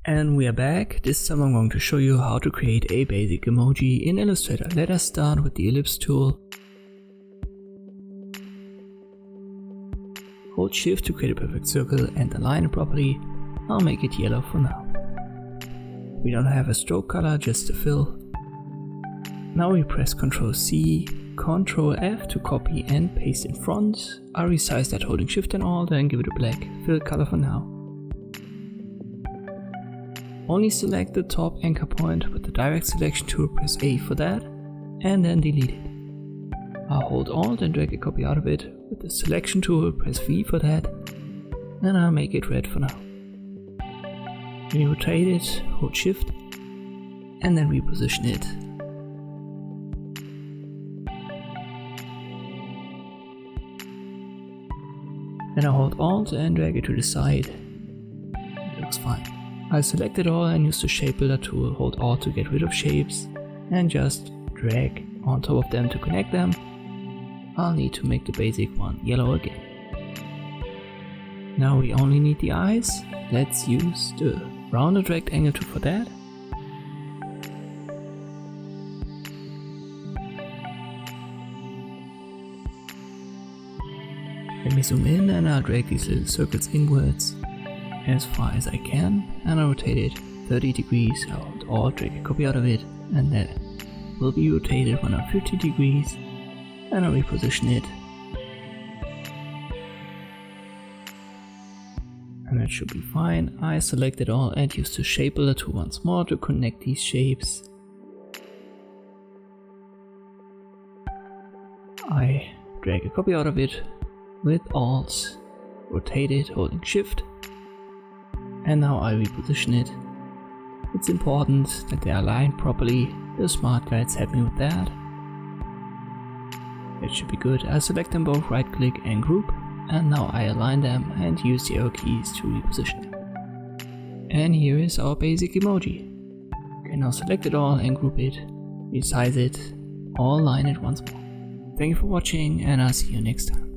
And we are back. This time I'm going to show you how to create a basic emoji in Illustrator. Let us start with the ellipse tool. Hold shift to create a perfect circle and align it properly. I'll make it yellow for now. We don't have a stroke color, just a fill. Now we press Ctrl C, Ctrl F to copy and paste in front. I resize that holding shift and alt and give it a black fill color for now. Only select the top anchor point with the direct selection tool, press A for that, and then delete it. I'll hold Alt and drag a copy out of it. With the selection tool, press V for that, and I'll make it red for now. We rotate it, hold Shift, and then reposition it. Then I'll hold Alt and drag it to the side. It looks fine. I select it all and use the shape builder tool, hold Alt to get rid of shapes, and just drag on top of them to connect them. I'll need to make the basic one yellow again. Now we only need the eyes. Let's use the rounded rectangle tool for that. Let me zoom in and I'll drag these little circles inwards as far as I can, and I'll rotate it 30 degrees. I'll hold Alt, drag a copy out of it, and that will be rotated 150 degrees, and I'll reposition it. And that should be fine. I select it all and use the shape builder tool once more to connect these shapes. I drag a copy out of it with Alt, rotate it holding Shift, and now I reposition it. It's important that they are aligned properly. The smart guides help me with that. It should be good. I select them both, right click and group, and now I align them and use the arrow keys to reposition them. And here is our basic emoji. You can now select it all and group it, resize it, or align it once more. Thank you for watching, and I'll see you next time.